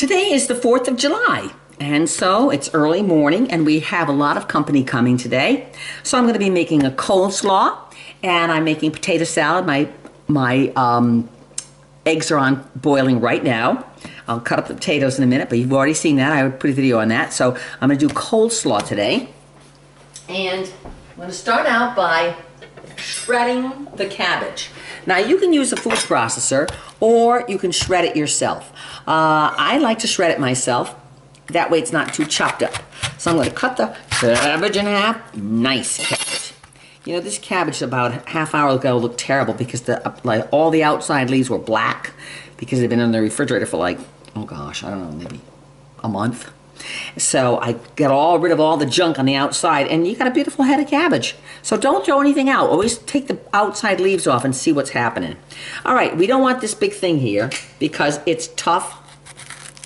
Today is the 4th of July, and so it's early morning, and we have a lot of company coming today. So I'm going to be making a coleslaw, and I'm making potato salad. My eggs are on boiling right now. I'll cut up the potatoes in a minute, but you've already seen that. I put a video on that. So I'm going to do coleslaw today. And I'm going to start out by shredding the cabbage. Now you can use a food processor or you can shred it yourself. I like to shred it myself. That way it's not too chopped up. So I'm going to cut the cabbage in half. Nice cabbage. You know, this cabbage about a half hour ago looked terrible because all the outside leaves were black because they've been in the refrigerator for like, oh gosh, I don't know, maybe a month. So I got rid of all the junk on the outside, and you got a beautiful head of cabbage. So don't throw anything out. Always take the outside leaves off and see what's happening. All right, we don't want this big thing here because it's tough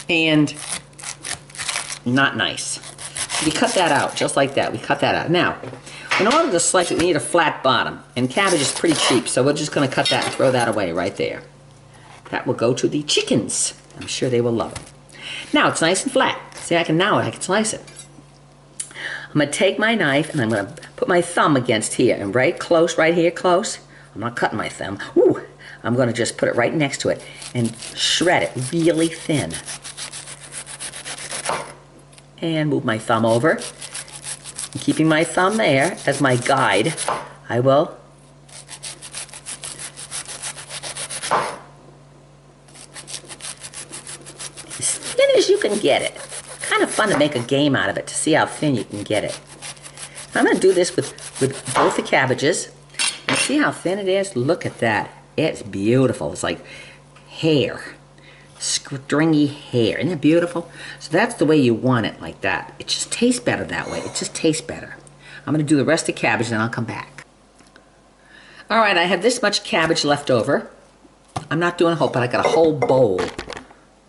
and not nice. We cut that out just like that. We cut that out. Now, in order to slice it, we need a flat bottom, and cabbage is pretty cheap, so we're just going to cut that and throw that away right there. That will go to the chickens. I'm sure they will love it. Now it's nice and flat. See, I can slice it. I'm going to take my knife and I'm going to put my thumb against here and right here close. I'm not cutting my thumb. Ooh, I'm going to just put it right next to it and shred it really thin. And move my thumb over. And keeping my thumb there as my guide, I will as thin as you can get it. Kind of fun to make a game out of it to see how thin you can get it. I'm going to do this with both the cabbages and see how thin it is. Look at that. It's beautiful. It's like hair. Stringy hair. Isn't it beautiful? So that's the way you want it, like that. It just tastes better that way. It just tastes better. I'm going to do the rest of the cabbage and I'll come back. All right, I have this much cabbage left over. I'm not doing a whole, but I got a whole bowl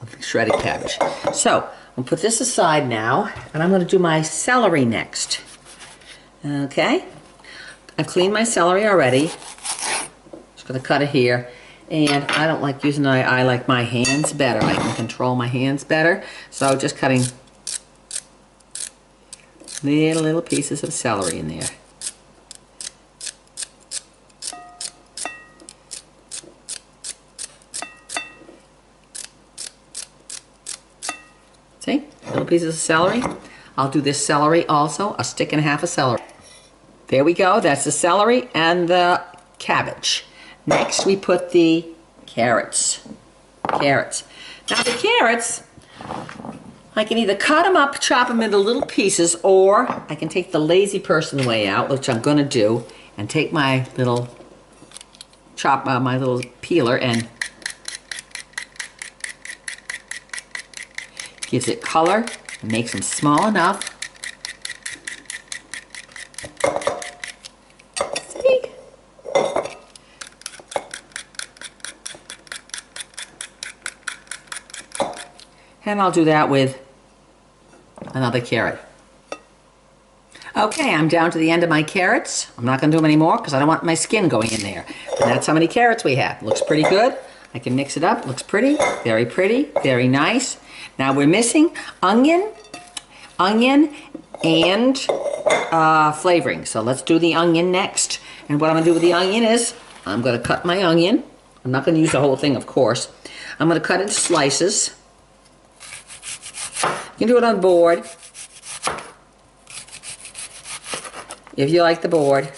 of shredded cabbage. So I'll put this aside now, and I'm going to do my celery next. Okay? I've cleaned my celery already. Just going to cut it here. And I don't like using I like my hands better. I can control my hands better. So just cutting little pieces of celery in there. See? Little pieces of celery. I'll do this celery also, a stick and a half of celery. There we go. That's the celery and the cabbage. Next, we put the carrots. Now the carrots, I can either cut them up, chop them into little pieces, or I can take the lazy person way out, which I'm going to do, and take my little my little peeler and gives it color and makes them small enough. See? And I'll do that with another carrot. Okay, I'm down to the end of my carrots. I'm not going to do them anymore because I don't want my skin going in there. And that's how many carrots we have. Looks pretty good. I can mix it up. Looks pretty, very nice. Now we're missing onion and flavoring. So let's do the onion next. And what I'm going to do with the onion is I'm going to cut my onion. I'm not going to use the whole thing, of course. I'm going to cut it into slices. You can do it on board if you like the board.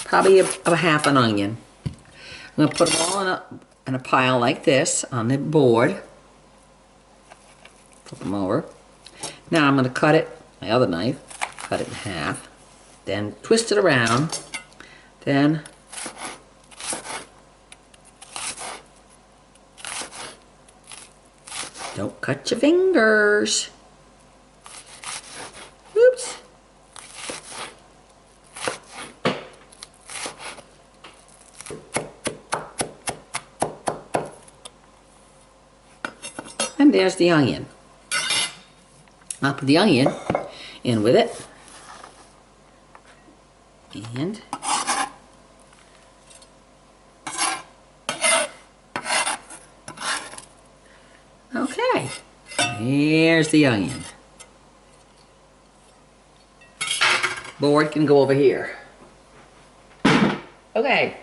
Probably a half an onion. I'm going to put them all in a pile like this on the board. Flip them over. Now I'm going to cut it, my other knife, cut it in half, then twist it around, then don't cut your fingers. Oops. And there's the onion. I'll put the onion in with it. And okay. Here's the onion. Board can go over here. Okay,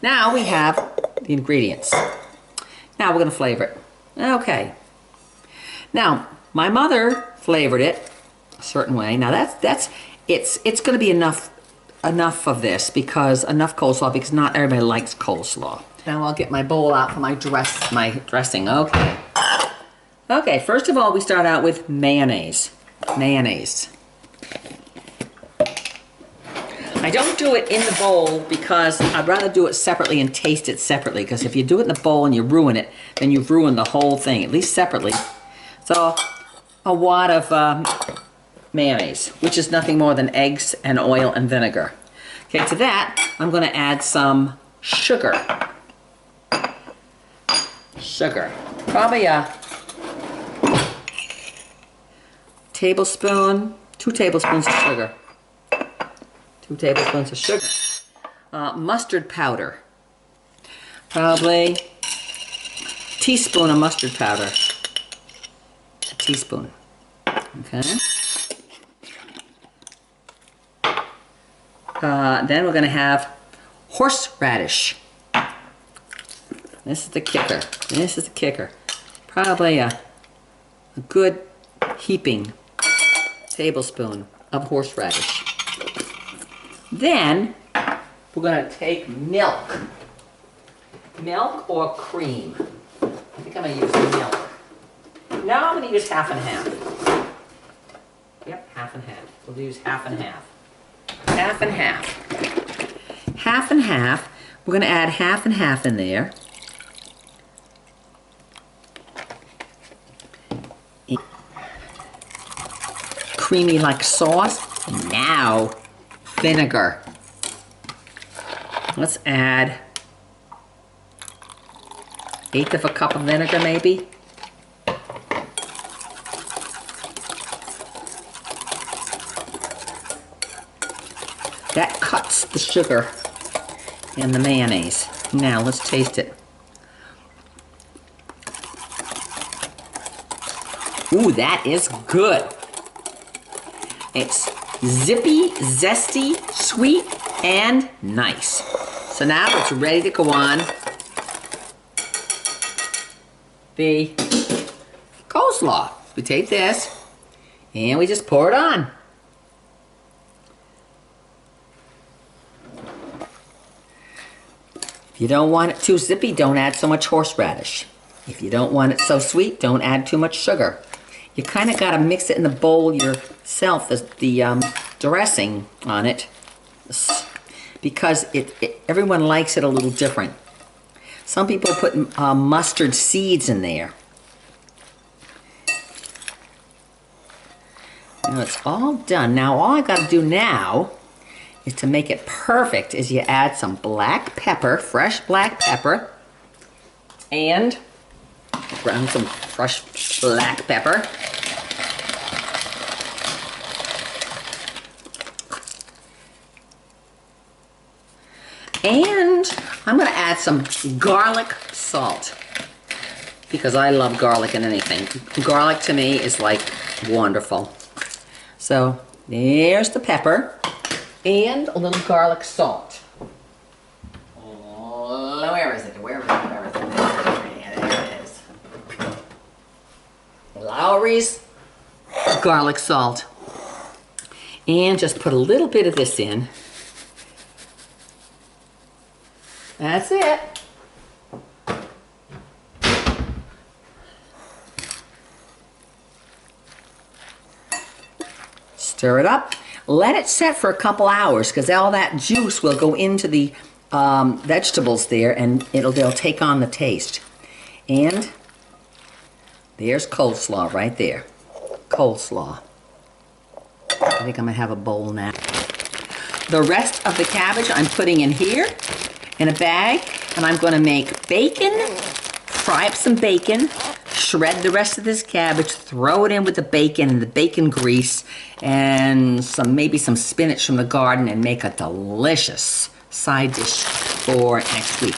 now we have the ingredients. Now we're gonna flavor it. Okay. Now, my mother flavored it a certain way. Now it's gonna be enough of this, because enough coleslaw, because not everybody likes coleslaw. Now I'll get my bowl out for my dressing. Okay. Okay, first of all, we start out with mayonnaise. Mayonnaise. I don't do it in the bowl because I'd rather do it separately and taste it separately, because if you do it in the bowl and you ruin it, then you've ruined the whole thing, at least separately. So, a wad of mayonnaise, which is nothing more than eggs and oil and vinegar. Okay, to that, I'm going to add some sugar. Sugar. Probably a tablespoon, 2 tablespoons of sugar. 2 tablespoons of sugar. Mustard powder. Probably a teaspoon of mustard powder. A teaspoon. Okay. Then we're going to have horseradish. This is the kicker. This is the kicker. Probably a good heaping tablespoon of horseradish. Then we're going to take milk. Milk or cream. I think I'm going to use milk. Now I'm going to use half and half. Yep, half and half. We'll use half and half. Half and half. Half and half. We're going to add half and half in there. Creamy like sauce. Now, vinegar. Let's add 1/8 of a cup of vinegar, maybe. That cuts the sugar and the mayonnaise. Now, let's taste it. Ooh, that is good. It's zippy, zesty, sweet, and nice. So now it's ready to go on the coleslaw. We take this and we just pour it on. If you don't want it too zippy, don't add so much horseradish. If you don't want it so sweet, don't add too much sugar. You kind of got to mix it in the bowl yourself, the dressing on it, because everyone likes it a little different. Some people put mustard seeds in there. Now it's all done. Now all I got to do now is to make it perfect is you add some black pepper, fresh black pepper, and ground some fresh black pepper. And I'm going to add some garlic salt, because I love garlic in anything. Garlic to me is like wonderful. So there's the pepper and a little garlic salt. Oh, where is it? Where is it? Where is it? Yeah, there it is. Lowry's garlic salt. And just put a little bit of this in. That's it. Stir it up. Let it set for a couple hours, because all that juice will go into the vegetables there, and they'll take on the taste. And there's coleslaw right there. Coleslaw. I think I'm going to have a bowl now. The rest of the cabbage I'm putting in here in a bag, and I'm going to make bacon, fry up some bacon, shred the rest of this cabbage, throw it in with the bacon and the bacon grease, and maybe some spinach from the garden, and make a delicious side dish for next week.